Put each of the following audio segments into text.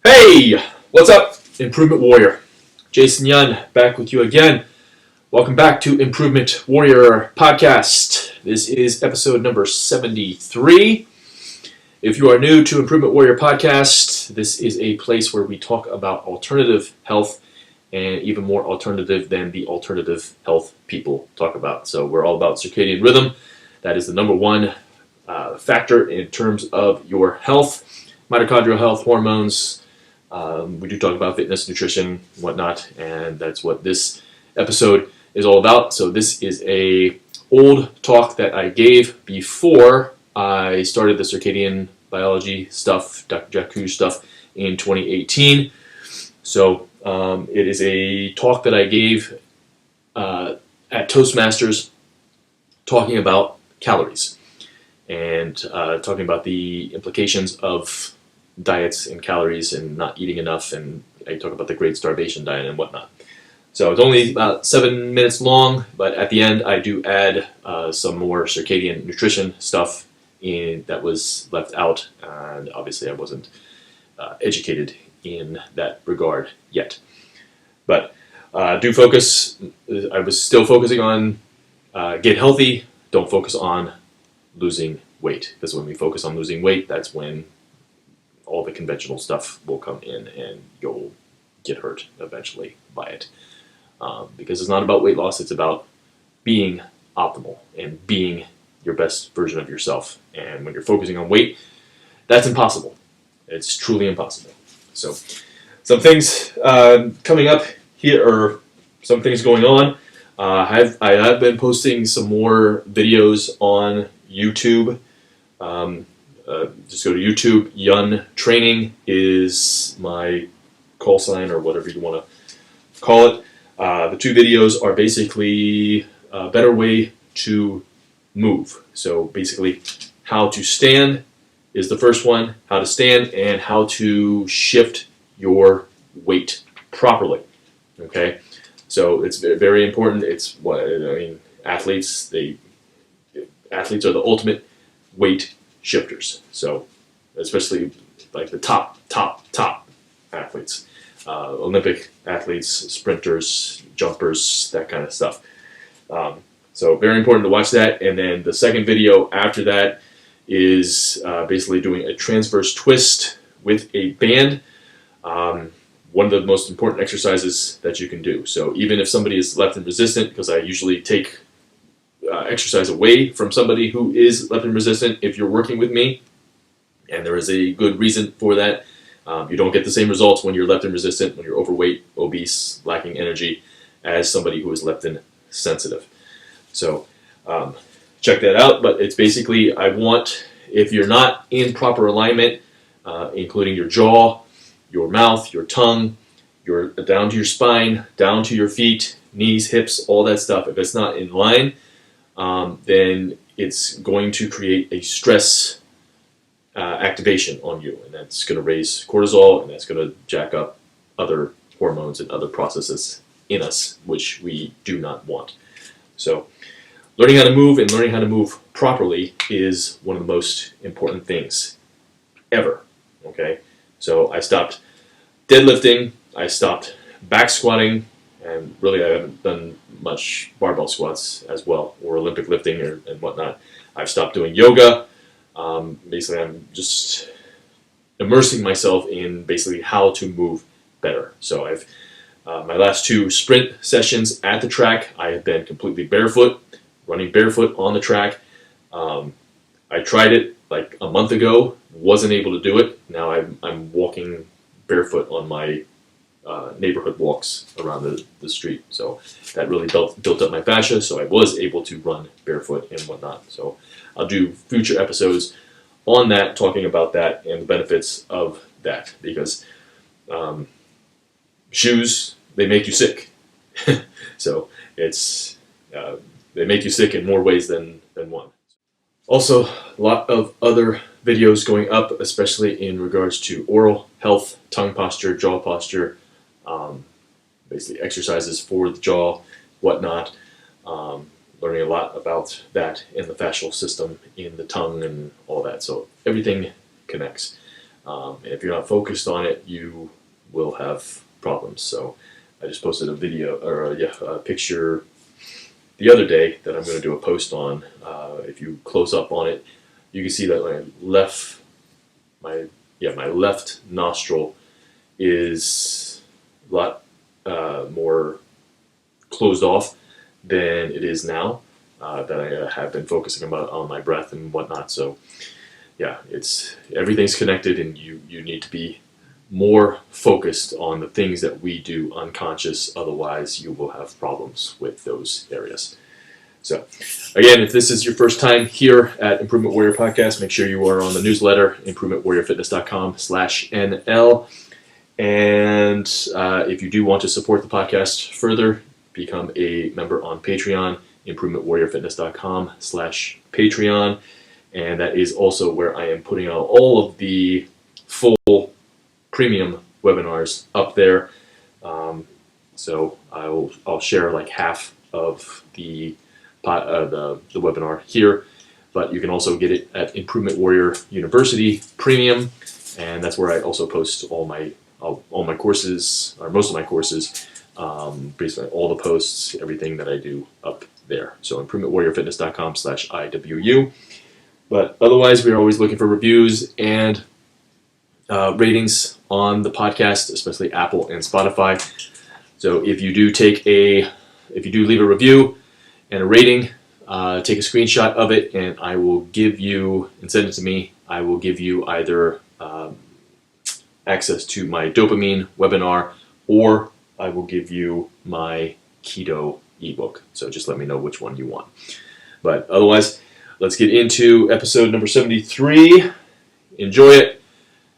Hey, what's up, Improvement Warrior? Jason Yun back with you again. Welcome back to Improvement Warrior Podcast. This is episode number 73. If you are new to Improvement Warrior Podcast, this is a place where we talk about alternative health and even more alternative than the alternative health people talk about. So we're all about circadian rhythm. That is the number one factor in terms of your health, mitochondrial health, hormones. We do talk about fitness, nutrition, whatnot, and that's what this episode is all about. So this is a old talk that I gave before I started the circadian biology stuff, Dr. Kruse stuff in 2018. So it is a talk that I gave at Toastmasters talking about calories and talking about the implications of diets and calories and not eating enough, and I talk about the Great Starvation Diet and whatnot. So it's only about 7 minutes long, but at the end I do add some more circadian nutrition stuff that was left out, and obviously I wasn't educated in that regard yet. But do focus, I was still focusing on get healthy, don't focus on losing weight, because when we focus on losing weight, that's when all the conventional stuff will come in and you'll get hurt eventually by it. Because it's not about weight loss, it's about being optimal and being your best version of yourself. And when you're focusing on weight, that's impossible. It's truly impossible. So some things coming up here, or some things going on. I have been posting some more videos on YouTube. Just go to YouTube. Yun Training is my call sign, or whatever you want to call it. The two videos are basically a better way to move. So basically, how to stand is the first one, how to stand, and how to shift your weight properly. Okay, so it's very important. It's what I mean. Athletes are the ultimate weight shifters. So especially like the top athletes, Olympic athletes, sprinters, jumpers, that kind of stuff. So very important to watch that. And then the second video after that is basically doing a transverse twist with a band. One of the most important exercises that you can do. So even if somebody is leptin resistant, because I usually take exercise away from somebody who is leptin resistant if you're working with me, and there is a good reason for that. You don't get the same results when you're leptin resistant, when you're overweight, obese, lacking energy, as somebody who is leptin sensitive. So check that out. But it's basically, I want, if you're not in proper alignment, including your jaw, your mouth, your tongue, down to your spine, down to your feet, knees, hips, all that stuff, if it's not in line, then it's going to create a stress activation on you, and that's going to raise cortisol, and that's going to jack up other hormones and other processes in us, which we do not want. So learning how to move and learning how to move properly is one of the most important things ever. Okay, so I stopped deadlifting, I stopped back squatting, and really I haven't done much barbell squats as well, or Olympic lifting and whatnot. I've stopped doing yoga. Basically, I'm just immersing myself in basically how to move better. So I've my last two sprint sessions at the track, I have been completely barefoot, running barefoot on the track. I tried it like a month ago, wasn't able to do it. Now I'm walking barefoot on my neighborhood walks around the street. So that really built up my fascia, so I was able to run barefoot and whatnot. So I'll do future episodes on that, talking about that and the benefits of that, because shoes, they make you sick. So it's they make you sick in more ways than one. Also, a lot of other videos going up, especially in regards to oral health, tongue posture, jaw posture, basically exercises for the jaw, whatnot. Learning a lot about that in the fascial system, in the tongue, and all that. So everything connects. And if you're not focused on it, you will have problems. So I just posted a video, or a picture the other day that I'm going to do a post on. If you close up on it, you can see that my left nostril is a lot more closed off than it is now that I have been focusing on my breath and whatnot. So yeah, everything's connected, and you need to be more focused on the things that we do unconscious. Otherwise, you will have problems with those areas. So again, if this is your first time here at Improvement Warrior Podcast, make sure you are on the newsletter, improvementwarriorfitness.com/NL. And if you do want to support the podcast further, become a member on Patreon, improvementwarriorfitness.com/Patreon. And that is also where I am putting out all of the full premium webinars up there. So I'll share like half of the webinar here, but you can also get it at Improvement Warrior University Premium, and that's where I also post all my courses, or most of my courses, basically all the posts, everything that I do up there. So improvementwarriorfitness.com/IWU. But otherwise, we're always looking for reviews and ratings on the podcast, especially Apple and Spotify. So if you do leave a review and a rating, take a screenshot of it, and I will give you, and send it to me, I will give you either access to my dopamine webinar, or I will give you my keto ebook. So just let me know which one you want. But otherwise, let's get into episode number 73. Enjoy it.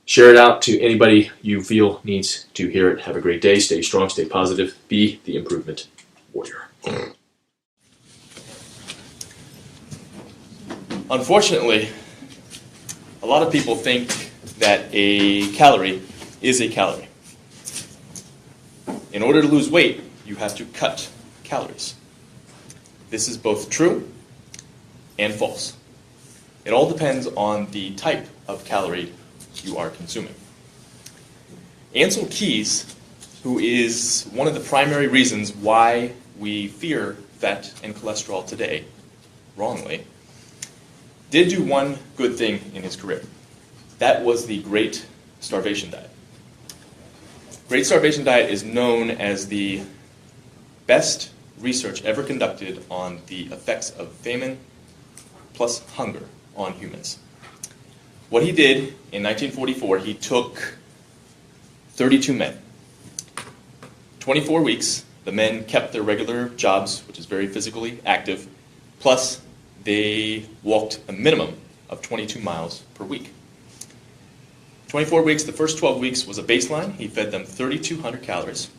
Share it out to anybody you feel needs to hear it. Have a great day. Stay strong, stay positive. Be the improvement warrior. Unfortunately, a lot of people think that a calorie is a calorie. In order to lose weight, you have to cut calories. This is both true and false. It all depends on the type of calorie you are consuming. Ancel Keys, who is one of the primary reasons why we fear fat and cholesterol today, wrongly, did do one good thing in his career. That was the Great Starvation Diet. Great Starvation Diet is known as the best research ever conducted on the effects of famine plus hunger on humans. What he did in 1944, he took 32 men. 24 weeks, the men kept their regular jobs, which is very physically active, plus they walked a minimum of 22 miles per week. 24 weeks, the first 12 weeks was a baseline. He fed them 3,200 calories.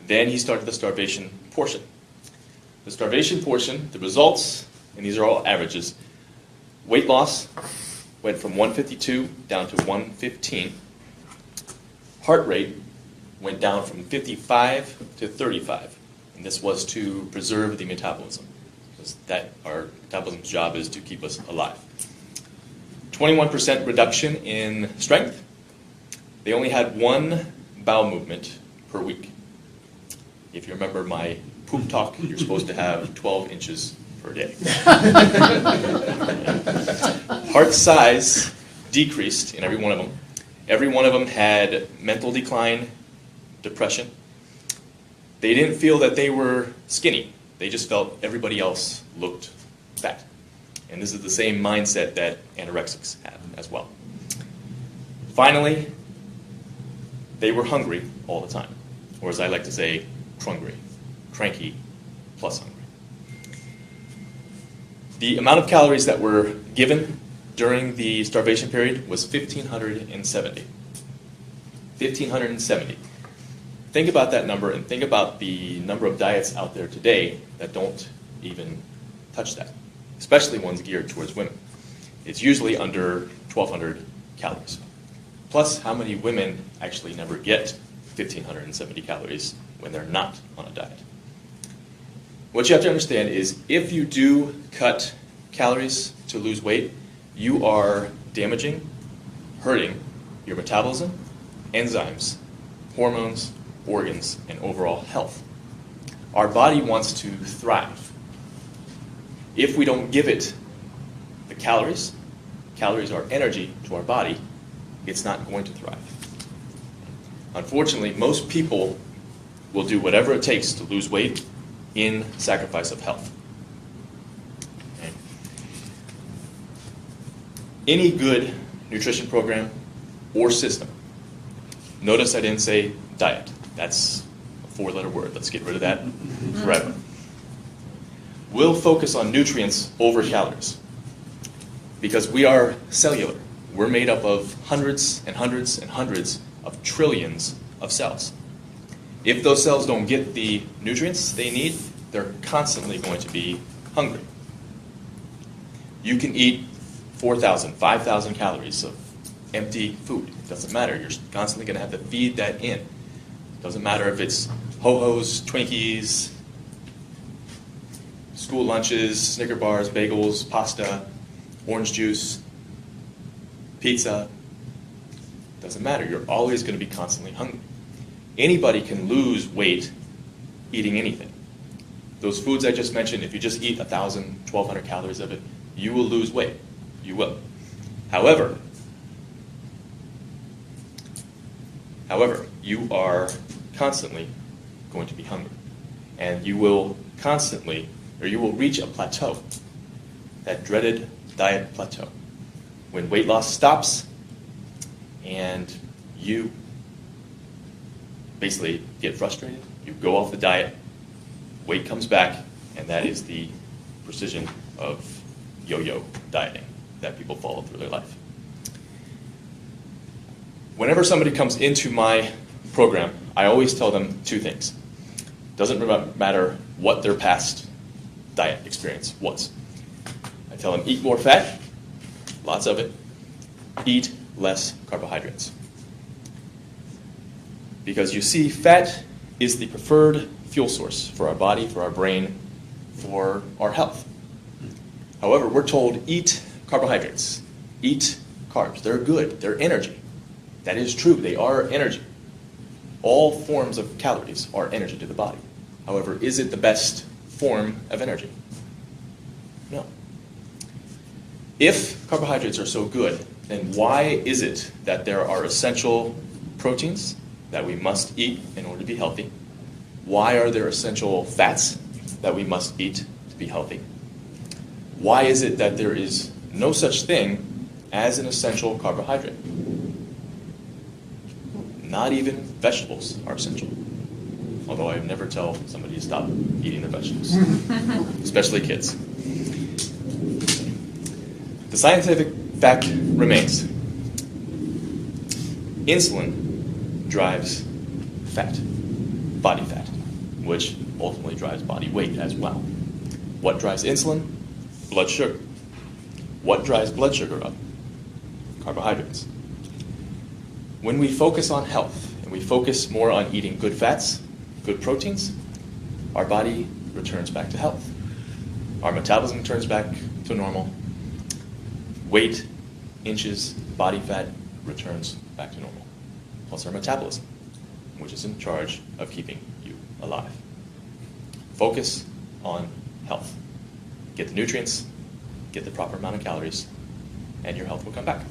Then he started the starvation portion. The starvation portion, the results, and these are all averages, weight loss went from 152 down to 115. Heart rate went down from 55 to 35. And this was to preserve the metabolism, because our metabolism's job is to keep us alive. 21% reduction in strength. They only had one bowel movement per week. If you remember my poop talk, you're supposed to have 12 inches per day. Heart size decreased in every one of them. Every one of them had mental decline, depression. They didn't feel that they were skinny. They just felt everybody else looked fat. And this is the same mindset that anorexics have as well. Finally, they were hungry all the time, or as I like to say, crungry, cranky plus hungry. The amount of calories that were given during the starvation period was 1,570. 1,570. Think about that number, and think about the number of diets out there today that don't even touch that, especially ones geared towards women. It's usually under 1,200 calories. Plus, how many women actually never get 1,570 calories when they're not on a diet? What you have to understand is, if you do cut calories to lose weight, you are damaging, hurting your metabolism, enzymes, hormones, organs, and overall health. Our body wants to thrive. If we don't give it the calories are energy to our body, it's not going to thrive. Unfortunately, most people will do whatever it takes to lose weight in sacrifice of health. Okay. Any good nutrition program or system, notice I didn't say diet. That's a four-letter word. Let's get rid of that forever. We'll focus on nutrients over calories because we are cellular. We're made up of hundreds and hundreds and hundreds of trillions of cells. If those cells don't get the nutrients they need, they're constantly going to be hungry. You can eat 4,000, 5,000 calories of empty food. It doesn't matter. You're constantly going to have to feed that in. It doesn't matter if it's Ho-Hos, Twinkies, school lunches, Snicker bars, bagels, pasta, orange juice, pizza. Doesn't matter. You're always going to be constantly hungry. Anybody can lose weight eating anything. Those foods I just mentioned, if you just eat 1,000, 1,200 calories of it, you will lose weight. You will. However, you are constantly going to be hungry. And you will constantly, or you will reach a plateau, that dreaded diet plateau, when weight loss stops and you basically get frustrated, you go off the diet, weight comes back, and that is the precision of yo-yo dieting that people follow through their life. Whenever somebody comes into my program, I always tell them two things. Doesn't matter what their past diet experience was. I tell them eat more fat, lots of it, eat less carbohydrates. Because you see, fat is the preferred fuel source for our body, for our brain, for our health. However, we're told eat carbohydrates, eat carbs. They're good, they're energy. That is true, they are energy. All forms of calories are energy to the body. However, is it the best form of energy? No. If carbohydrates are so good, then why is it that there are essential proteins that we must eat in order to be healthy? Why are there essential fats that we must eat to be healthy? Why is it that there is no such thing as an essential carbohydrate? Not even vegetables are essential. Although I never tell somebody to stop eating their vegetables, especially kids. The scientific fact remains. Insulin drives fat, body fat, which ultimately drives body weight as well. What drives insulin? Blood sugar. What drives blood sugar up? Carbohydrates. When we focus on health and we focus more on eating good fats, good proteins, our body returns back to health. Our metabolism returns back to normal. Weight, inches, body fat returns back to normal. Plus our metabolism, which is in charge of keeping you alive. Focus on health. Get the nutrients, get the proper amount of calories, and your health will come back.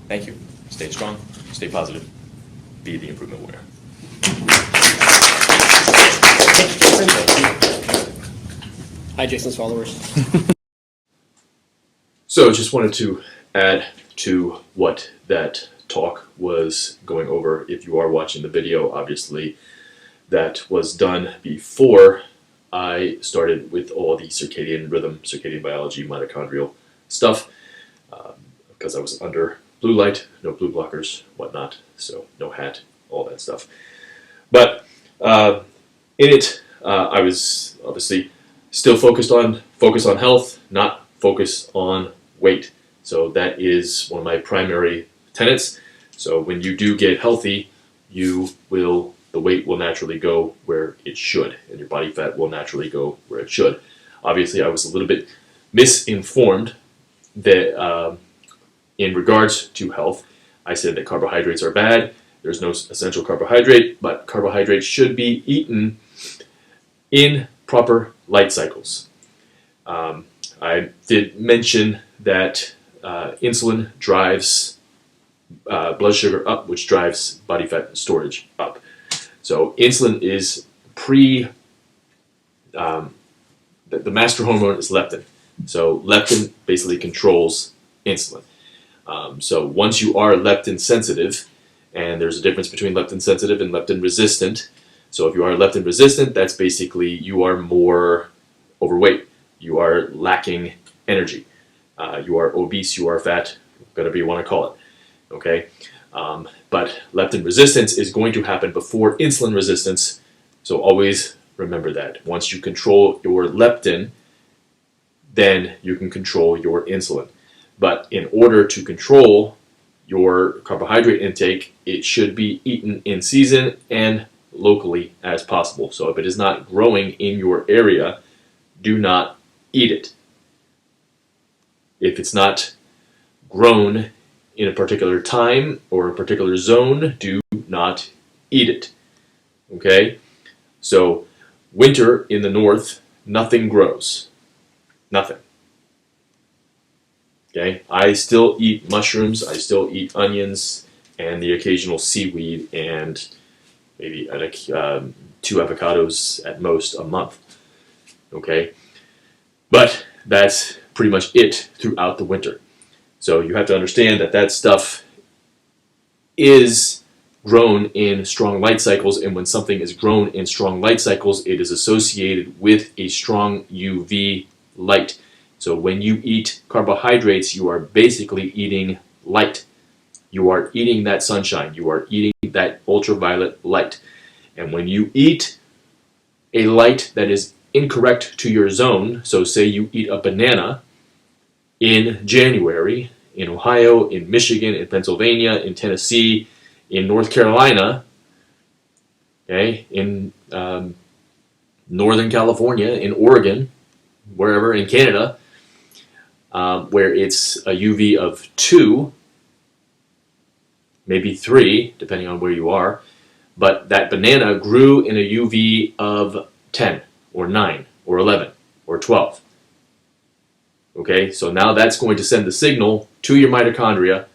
Thank you. Stay strong, stay positive, be the improvement warrior. Hi, Jason's followers. So just wanted to add to what that talk was going over. If you are watching the video, obviously that was done before I started with all the circadian rhythm, circadian biology, mitochondrial stuff, because I was under blue light, no blue blockers, whatnot, so no hat, all that stuff. But in it, I was obviously still focus on health, not focus on weight. So that is one of my primary tenets. So when you do get healthy, the weight will naturally go where it should, and your body fat will naturally go where it should. Obviously, I was a little bit misinformed that in regards to health. I said that carbohydrates are bad. There's no essential carbohydrate, but carbohydrates should be eaten in proper light cycles. I did mention that insulin drives blood sugar up, which drives body fat storage up. So insulin is the master hormone is leptin. So leptin basically controls insulin. So once you are leptin sensitive, and there's a difference between leptin sensitive and leptin resistant. So if you are leptin resistant, that's basically you are more overweight. You are lacking energy. You are obese, you are fat, whatever you want to call it. Okay? But leptin resistance is going to happen before insulin resistance. So always remember that. Once you control your leptin, then you can control your insulin. But in order to control your carbohydrate intake, it should be eaten in season and locally as possible. So if it is not growing in your area, do not eat it. If it's not grown in a particular time or a particular zone, do not eat it. Okay? So winter in the north, nothing grows. Nothing. Okay? I still eat mushrooms, I still eat onions, and the occasional seaweed, and maybe 2 avocados at most a month. Okay? But that's pretty much it throughout the winter. So you have to understand that that stuff is grown in strong light cycles, and when something is grown in strong light cycles, it is associated with a strong UV light. So when you eat carbohydrates, you are basically eating light. You are eating that sunshine. You are eating that ultraviolet light. And when you eat a light that is incorrect to your zone, so say you eat a banana in January, in Ohio, in Michigan, in Pennsylvania, in Tennessee, in North Carolina, okay, in Northern California, in Oregon, wherever, in Canada, where it's a UV of 2, maybe 3, depending on where you are, but that banana grew in a UV of 10, or 9, or 11, or 12. Okay, so now that's going to send the signal to your mitochondria,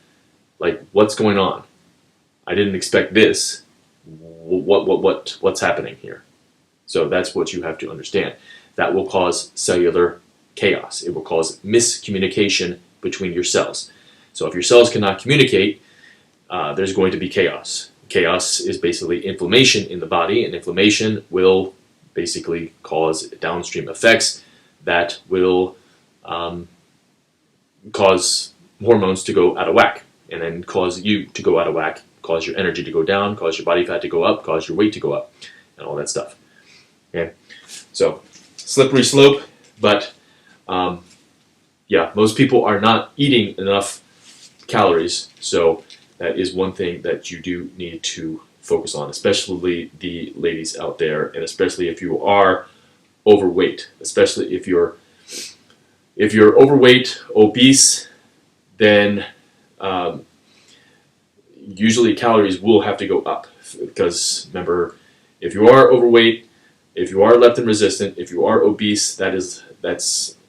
like, what's going on? I didn't expect this. What's happening here? So that's what you have to understand. That will cause cellular chaos. It will cause miscommunication between your cells. So if your cells cannot communicate, there's going to be chaos. Chaos is basically inflammation in the body, and inflammation will basically cause downstream effects that will cause hormones to go out of whack, and then cause you to go out of whack, cause your energy to go down, cause your body fat to go up, cause your weight to go up, and all that stuff. Okay, so slippery slope, but yeah, most people are not eating enough calories, so that is one thing that you do need to focus on, especially the ladies out there, and especially if you are overweight, especially if you're overweight, obese, then usually calories will have to go up, because remember, if you are overweight, if you are leptin resistant, if you are obese, that's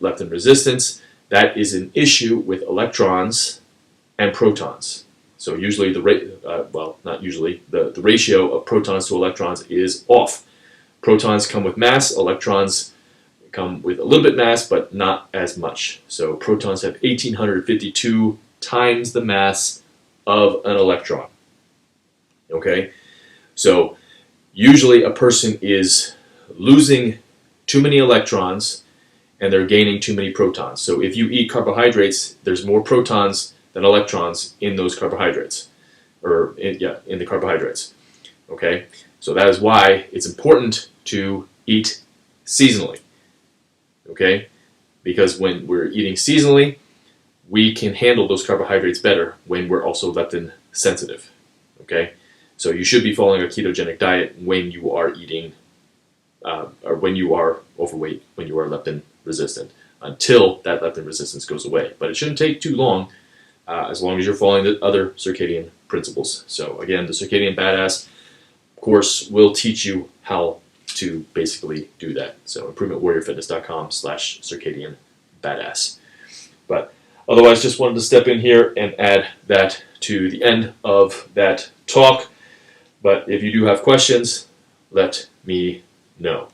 leptin resistance. That is an issue with electrons and protons. So usually the ratio of protons to electrons is off. Protons come with mass, electrons come with a little bit mass, but not as much. So protons have 1,852 times the mass of an electron. Okay? So usually a person is losing too many electrons and they're gaining too many protons. So if you eat carbohydrates, there's more protons than electrons in those carbohydrates, or in the carbohydrates. Okay? So that is why it's important to eat seasonally. Okay? Because when we're eating seasonally, we can handle those carbohydrates better when we're also leptin sensitive. Okay? So you should be following a ketogenic diet when you are eating, or when you are overweight, when you are leptin resistant, until that leptin resistance goes away. But it shouldn't take too long. as long as you're following the other circadian principles. So again, the Circadian Badass course will teach you how to basically do that. So improvementwarriorfitness.com/circadian badass. But otherwise, just wanted to step in here and add that to the end of that talk. But if you do have questions, let me know.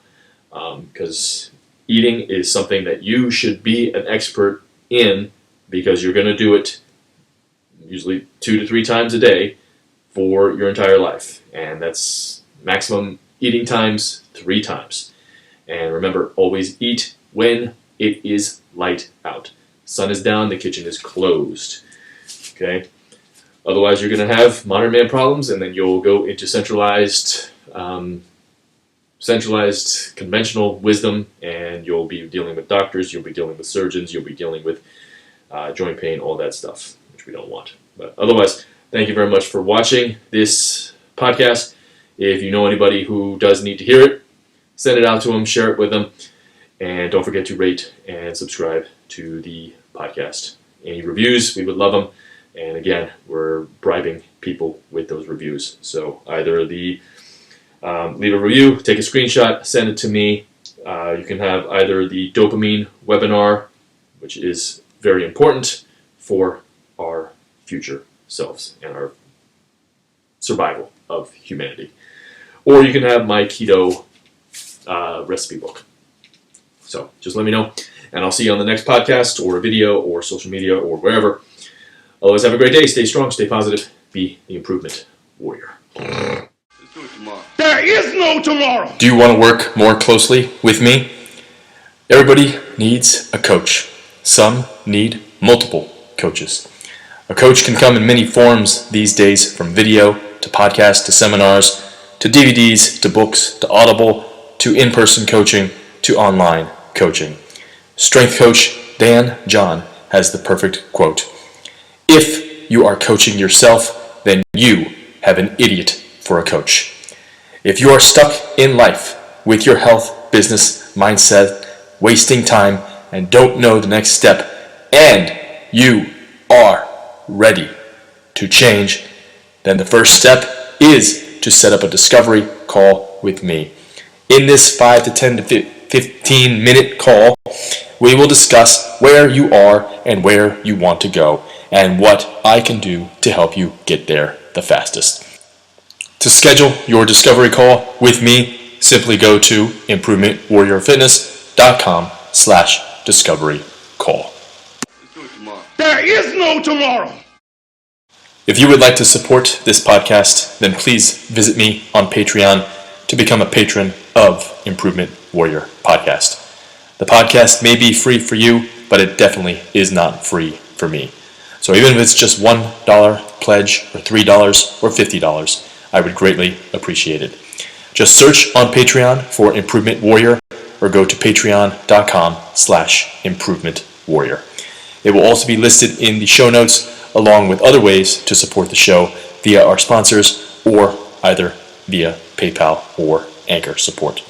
Because eating is something that you should be an expert in, because you're going to do it usually 2 to 3 times a day for your entire life. And that's maximum eating times 3 times. And remember, always eat when it is light out. Sun is down, the kitchen is closed. Okay? Otherwise, you're going to have modern man problems, and then you'll go into centralized conventional wisdom, and you'll be dealing with doctors, you'll be dealing with surgeons, you'll be dealing with joint pain, all that stuff, which we don't want. But otherwise, thank you very much for watching this podcast. If you know anybody who does need to hear it, send it out to them, share it with them, and don't forget to rate and subscribe to the podcast. Any reviews, we would love them. And again, we're bribing people with those reviews. So either leave a review, take a screenshot, send it to me. You can have either the dopamine webinar, which is very important for our future selves and our survival of humanity. Or you can have my keto recipe book. So just let me know, and I'll see you on the next podcast or a video or social media or wherever. Otherwise, have a great day. Stay strong, stay positive, be the improvement warrior. There is no tomorrow. Do you want to work more closely with me? Everybody needs a coach. Some need multiple coaches. A coach can come in many forms these days, from video to podcast to seminars to DVDs to books to Audible to in-person coaching to online coaching. Strength coach Dan John has the perfect quote: "If you are coaching yourself, then you have an idiot for a coach." If you are stuck in life with your health, business, mindset, wasting time, and don't know the next step, and you are ready to change, then the first step is to set up a discovery call with me. In this 5 to 10 to 15 minute call, we will discuss where you are and where you want to go, and what I can do to help you get there the fastest. To schedule your discovery call with me, simply go to improvementwarriorfitness.com/discovery call. There is no tomorrow. If you would like to support this podcast, then please visit me on Patreon to become a patron of Improvement Warrior Podcast. The podcast may be free for you, but it definitely is not free for me. So even if it's just $1 pledge or $3 or $50, I would greatly appreciate it. Just search on Patreon for Improvement Warrior, or go to patreon.com/Improvement Warrior. It will also be listed in the show notes, along with other ways to support the show via our sponsors, or either via PayPal or Anchor support.